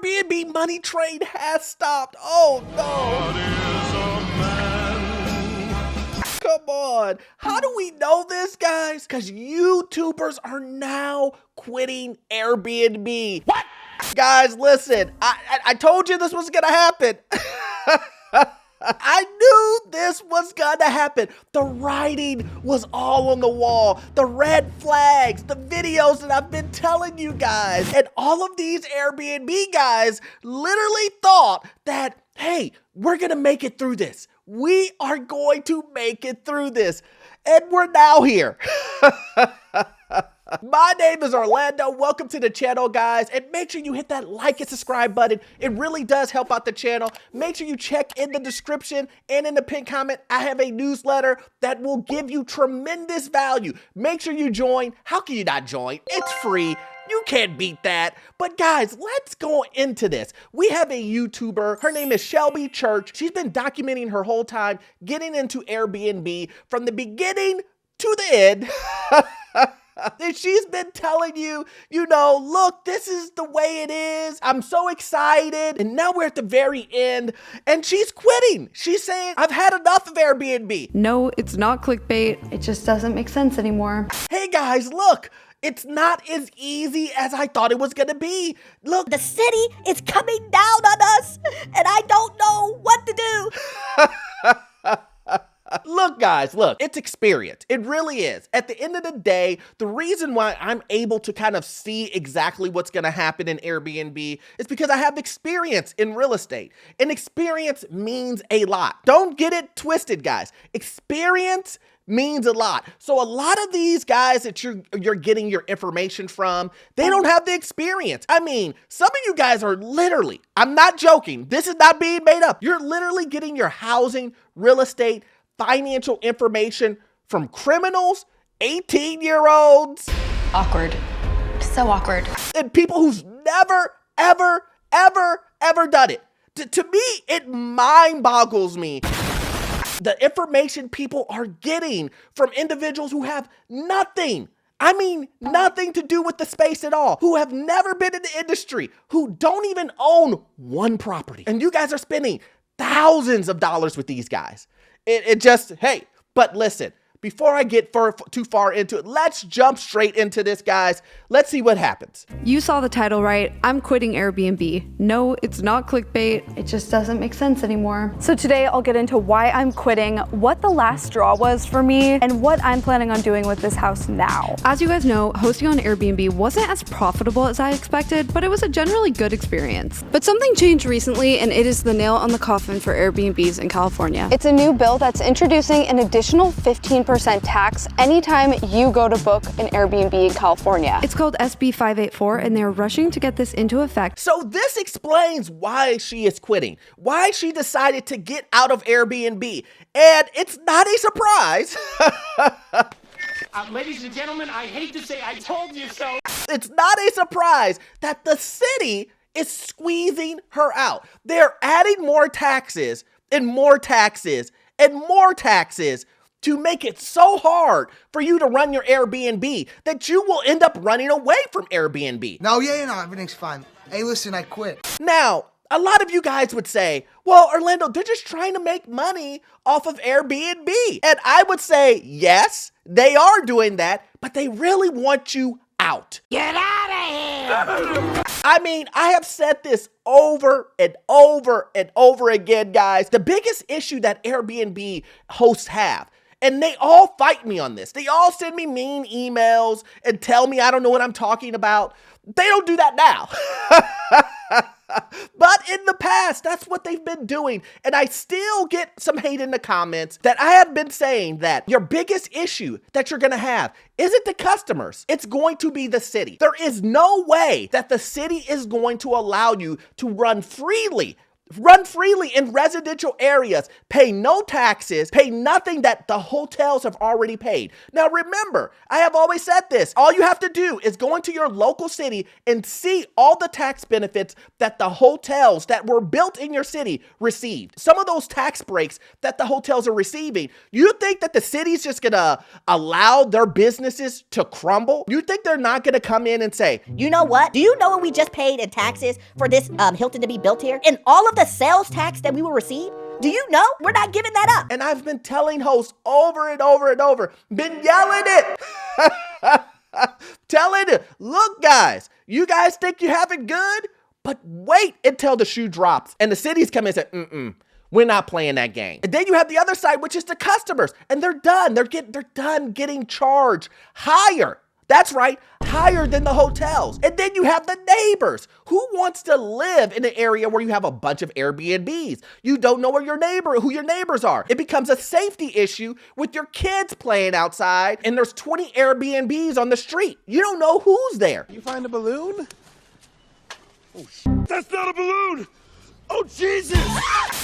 Airbnb money train has stopped. Oh no. Come on. How do we know this, guys? Because YouTubers are now quitting Airbnb. What? Guys, listen, I told you this was gonna happen. I knew this was gonna happen. The writing was all on the wall. The red flags, the videos that I've been telling you guys. And all of these Airbnb guys literally thought that, hey, we're gonna make it through this. We are going to make it through this. And we're now here. My name is Orlando. Welcome to the channel, guys. And make sure you hit that like and subscribe button. It really does help out the channel. Make sure you check in the description and in the pinned comment. I have a newsletter that will give you tremendous value. Make sure you join. How can you not join? It's free. You can't beat that. But guys, let's go into this. We have a YouTuber. Her name is Shelby Church. She's been documenting her whole time getting into Airbnb from the beginning to the end. And she's been telling you, look, this is the way it is. I'm so excited. And now we're at the very end and she's quitting. She's saying, I've had enough of Airbnb. No, it's not clickbait. It just doesn't make sense anymore. Hey guys, look. It's not as easy as I thought it was gonna be. Look, the city is coming down on us, and I don't know what to do. Look, guys, look, it's experience. It really is. At the end of the day, the reason why I'm able to kind of see exactly what's gonna happen in Airbnb is because I have experience in real estate. And experience means a lot. Don't get it twisted, guys. Experience means a lot. So a lot of these guys that you're getting your information from, they don't have the experience. I mean, some of you guys are literally, I'm not joking, this is not being made up. You're literally getting your housing, real estate, financial information from criminals, 18-year-olds. Awkward. So awkward. And people who's never, ever done it. To me, it mind boggles me. The information people are getting from individuals who have nothing. I mean, nothing to do with the space at all, who have never been in the industry, who don't even own one property. And you guys are spending thousands of dollars with these guys. It just, hey, but listen, before I get too far into it, let's jump straight into this, guys. Let's see what happens. You saw the title right. I'm quitting Airbnb. No, it's not clickbait. It just doesn't make sense anymore. So today I'll get into why I'm quitting, what the last straw was for me, and what I'm planning on doing with this house now. As you guys know, hosting on Airbnb wasn't as profitable as I expected, but it was a generally good experience. But something changed recently, and it is the nail on the coffin for Airbnbs in California. It's a new bill that's introducing an additional 15% tax anytime you go to book an Airbnb in California. It's called SB 584, and they're rushing to get this into effect. So this explains why she is quitting, why she decided to get out of Airbnb. And it's not a surprise. Ladies and gentlemen, I hate to say I told you so. It's not a surprise that the city is squeezing her out. They're adding more taxes and more taxes and more taxes to make it so hard for you to run your Airbnb that you will end up running away from Airbnb. No, everything's fine. Hey, listen, I quit. Now, a lot of you guys would say, well, Orlando, they're just trying to make money off of Airbnb. And I would say, yes, they are doing that, but they really want you out. Get out of here! I mean, I have said this over and over and over again, guys. The biggest issue that Airbnb hosts have, and they all fight me on this. They all send me mean emails and tell me I don't know what I'm talking about. They don't do that now. But in the past, that's what they've been doing. And I still get some hate in the comments that I have been saying that your biggest issue that you're going to have isn't the customers. It's going to be the city. There is no way that the city is going to allow you to run freely Run freely in residential areas, pay no taxes, pay nothing that the hotels have already paid. Now remember, I have always said this, all you have to do is go into your local city and see all the tax benefits that the hotels that were built in your city received. Some of those tax breaks that the hotels are receiving, you think that the city's just gonna allow their businesses to crumble? You think they're not gonna come in and say, You know what? Do you know what we just paid in taxes for this Hilton to be built here? And all of the sales tax that we will receive? Do you know? We're not giving that up. and I've been telling hosts over and over and over, been yelling it, telling it, look guys, you guys think you have it good, but wait until the shoe drops and the cities come in and say, we're not playing that game. And then you have the other side, which is the customers, and they're done. They're done getting charged higher. That's right, higher than the hotels. And then you have the neighbors. Who wants to live in an area where you have a bunch of Airbnbs? You don't know who your neighbors are. It becomes a safety issue with your kids playing outside and there's 20 Airbnbs on the street. You don't know who's there. You find a balloon? Oh, that's not a balloon! Oh, Jesus!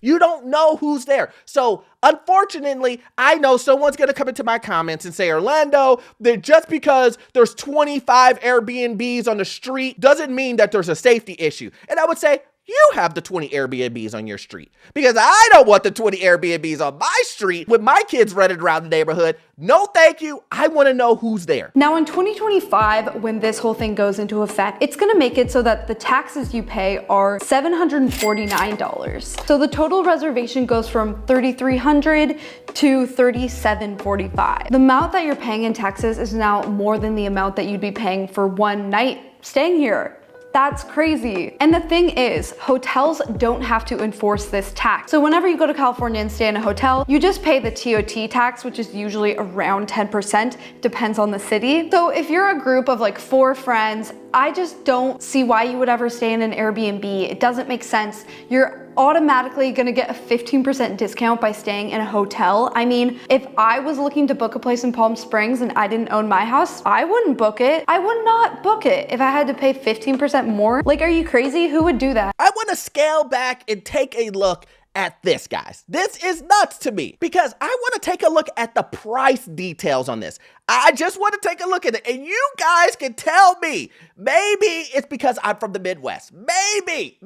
You don't know who's there. So unfortunately, I know someone's gonna come into my comments and say, Orlando, that just because there's 25 Airbnbs on the street doesn't mean that there's a safety issue. And I would say, you have the 20 Airbnbs on your street, because I don't want the 20 Airbnbs on my street with my kids running around the neighborhood. No, thank you. I want to know who's there. Now in 2025, when this whole thing goes into effect, it's gonna make it so that the taxes you pay are $749. So the total reservation goes from $3,300 to $3,745. The amount that you're paying in taxes is now more than the amount that you'd be paying for one night staying here. That's crazy. And the thing is, hotels don't have to enforce this tax. So whenever you go to California and stay in a hotel, you just pay the TOT tax, which is usually around 10%, depends on the city. So if you're a group of like 4 friends, I just don't see why you would ever stay in an Airbnb. It doesn't make sense. You're automatically gonna get a 15% discount by staying in a hotel. I mean, if I was looking to book a place in Palm Springs and I didn't own my house, I wouldn't book it. I would not book it if I had to pay 15% more. Like, are you crazy? Who would do that? I want to scale back and take a look at this, guys. This is nuts to me because I want to take a look at the price details on this. I just want to take a look at it, and you guys can tell me. Maybe it's because I'm from the Midwest. Maybe.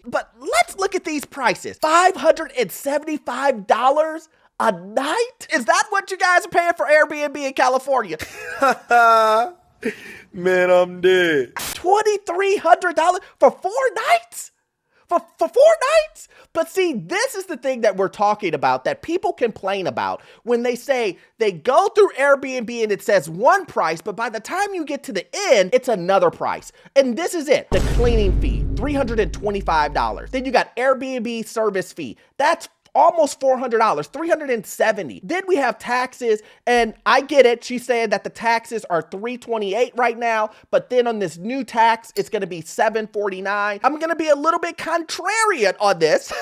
But let's look at these prices. $575 a night? Is that what you guys are paying for Airbnb in California? Man, I'm dead. $2,300 for 4 nights? For 4 nights? But see, this is the thing that we're talking about that people complain about when they say they go through Airbnb and it says one price, but by the time you get to the end, it's another price. And this is it. The cleaning fee, $325. Then you got Airbnb service fee. That's almost $400, $370. Then we have taxes, and I get it. She's saying that the taxes are $328 right now, but then on this new tax, it's gonna be $749. I'm gonna be a little bit contrarian on this,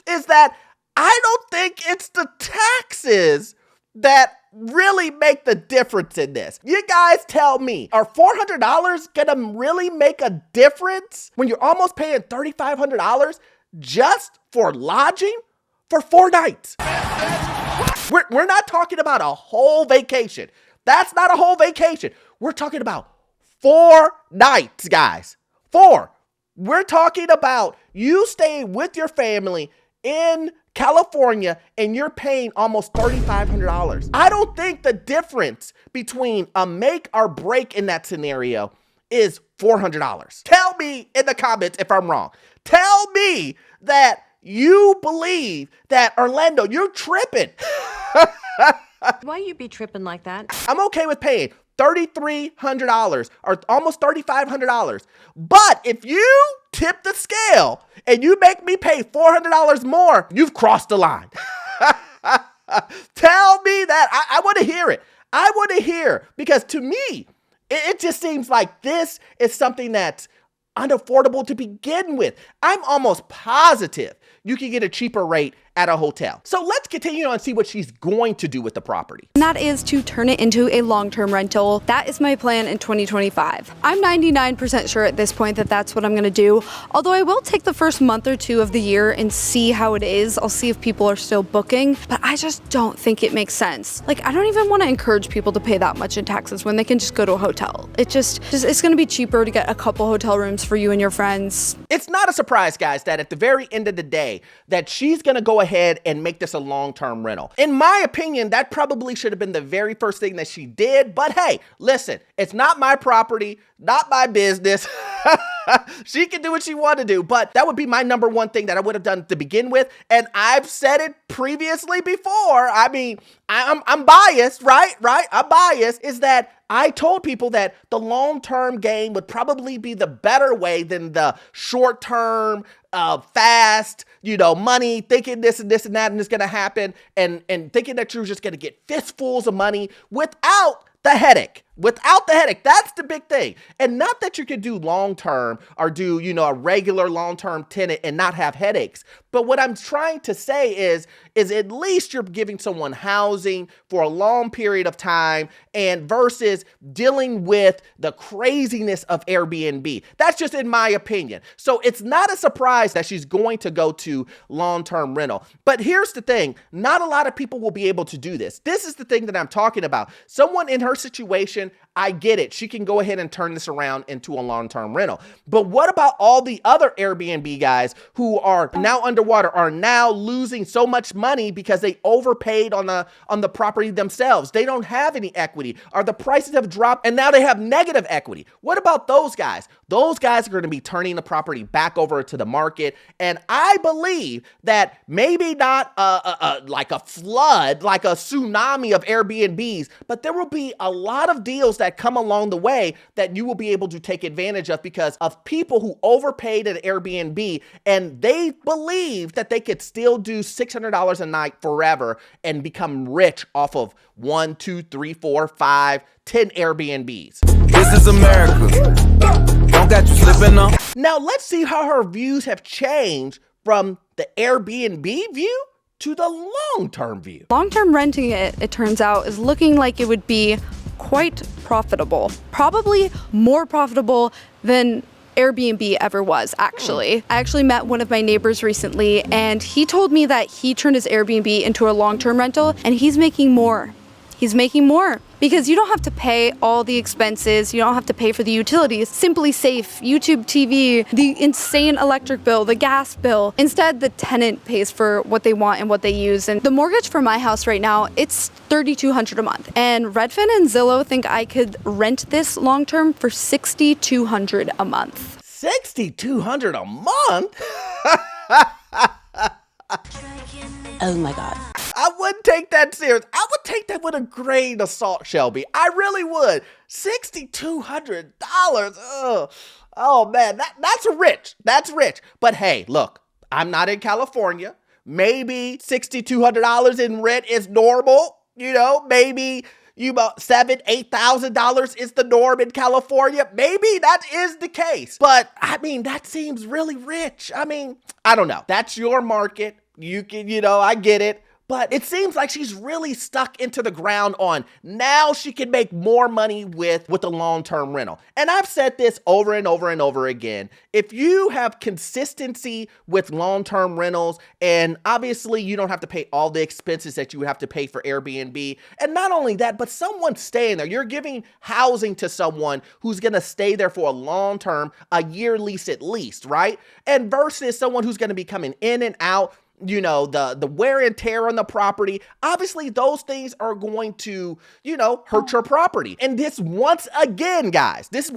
is that I don't think it's the taxes that really make the difference in this. You guys tell me, are $400 gonna really make a difference when you're almost paying $3,500 just for lodging for 4 nights? We're not talking about a whole vacation. That's not a whole vacation. We're talking about 4 nights, guys. 4. We're talking about you staying with your family in California and you're paying almost $3,500. I don't think the difference between a make or break in that scenario is $400. Tell me in the comments if I'm wrong. Tell me that you believe that, Orlando, you're tripping. Why you be tripping like that? I'm okay with paying $3,300 or almost $3,500. But if you tip the scale and you make me pay $400 more, you've crossed the line. Tell me that. I want to hear it. I want to hear, because to me, it just seems like this is something that's unaffordable to begin with. I'm almost positive you can get a cheaper rate at a hotel. So let's continue on and see what she's going to do with the property. And that is to turn it into a long-term rental. That is my plan in 2025. I'm 99% sure at this point that that's what I'm gonna do. Although I will take the first month or two of the year and see how it is. I'll see if people are still booking, but I just don't think it makes sense. Like, I don't even wanna encourage people to pay that much in taxes when they can just go to a hotel. It's gonna be cheaper to get a couple hotel rooms for you and your friends. It's not a surprise, guys, that at the very end of the day, that she's gonna go ahead and make this a long-term rental. In my opinion, that probably should have been the very first thing that she did, but hey, listen, it's not my property, not my business. She can do what she wants to do, but that would be my number one thing that I would have done to begin with, and I've said it previously before. I mean, I'm biased, right? I'm biased, is that I told people that the long-term game would probably be the better way than the short-term, fast, money, thinking this and this and that and it's gonna happen, and thinking that you're just gonna get fistfuls of money without the headache. That's the big thing. And not that you could do long-term or do, a regular long-term tenant and not have headaches. But what I'm trying to say is at least you're giving someone housing for a long period of time and versus dealing with the craziness of Airbnb. That's just in my opinion. So it's not a surprise that she's going to go to long-term rental. But here's the thing. Not a lot of people will be able to do this. This is the thing that I'm talking about. Someone in her situation, I get it. She can go ahead and turn this around into a long-term rental. But what about all the other Airbnb guys who are now underwater, are now losing so much money because they overpaid on the property themselves? They don't have any equity, or the prices have dropped and now they have negative equity. What about those guys? Those guys are going to be turning the property back over to the market. And I believe that maybe not like a flood, like a tsunami of Airbnbs, but there will be a lot of deals that come along the way that you will be able to take advantage of because of people who overpaid at Airbnb and they believe that they could still do $600 a night forever and become rich off of 1, 2, 3, 4, 5, 10 Airbnbs. This is America. Don't got you slipping on. Now let's see how her views have changed from the Airbnb view to the long-term view. Long-term renting it turns out, is looking like it would be quite profitable. Probably more profitable than Airbnb ever was, actually. I actually met one of my neighbors recently, and he told me that he turned his Airbnb into a long-term rental, and he's making more. He's making more because you don't have to pay all the expenses. You don't have to pay for the utilities. Simply Safe, YouTube TV, the insane electric bill, the gas bill. Instead, the tenant pays for what they want and what they use. And the mortgage for my house right now, it's $3,200 a month. And Redfin and Zillow think I could rent this long term for $6,200 a month. $6,200 a month? Oh my God. I wouldn't take that serious. I would take that with a grain of salt, Shelby. I really would. $6,200. Oh man, that's rich. That's rich. But hey, look, I'm not in California. Maybe $6,200 in rent is normal. Maybe about $7,000, $8,000 is the norm in California. Maybe that is the case. But I mean, that seems really rich. I mean, I don't know. That's your market. You can, I get it. But it seems like she's really stuck into the ground on now she can make more money with a long-term rental. And I've said this over and over and over again. If you have consistency with long-term rentals, and obviously you don't have to pay all the expenses that you would have to pay for Airbnb, and not only that, but someone staying there, you're giving housing to someone who's gonna stay there for a long term, a year lease at least, right? And versus someone who's gonna be coming in and out, the wear and tear on the property. Obviously, those things are going to, hurt your property. And this once again, guys, is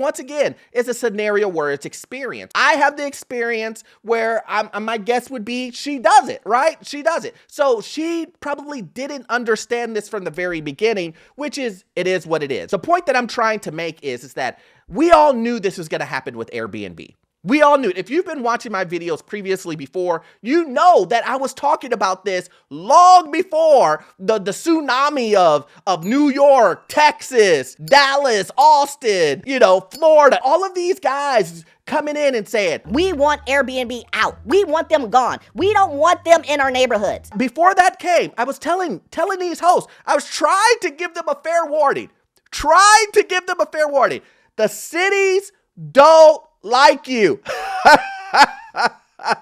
a scenario where it's experience. I have the experience where my guess would be she does it, right? She does it. So she probably didn't understand this from the very beginning, which is, it is what it is. The point that I'm trying to make is that we all knew this was going to happen with Airbnb. We all knew it. If you've been watching my videos previously before, you know that I was talking about this long before the tsunami of New York, Texas, Dallas, Austin, you know, Florida, all of these guys coming in and saying, we want Airbnb out. We want them gone. We don't want them in our neighborhoods. Before that came, I was telling these hosts, I was trying to give them a fair warning. The cities don't like you.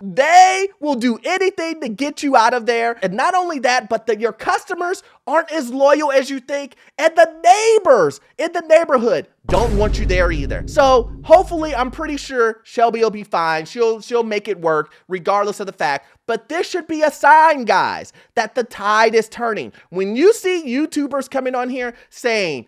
They will do anything to get you out of there. And not only that, but your customers aren't as loyal as you think. And the neighbors in the neighborhood don't want you there either. So hopefully, I'm pretty sure Shelby will be fine. She'll make it work regardless of the fact. But this should be a sign, guys, that the tide is turning. When you see YouTubers coming on here saying,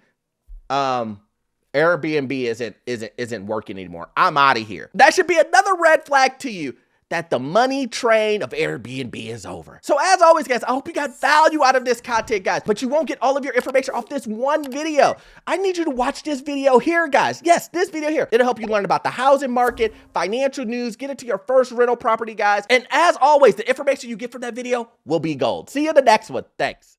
Airbnb isn't working anymore, I'm out of here, that should be another red flag to you that the money train of Airbnb is over. So as always, guys, I hope you got value out of this content, guys, but you won't get all of your information off this one video. I need you to watch this video here, guys. Yes, this video here. It'll help you learn about the housing market, financial news, get into your first rental property, guys. And as always, the information you get from that video will be gold. See you in the next one. Thanks.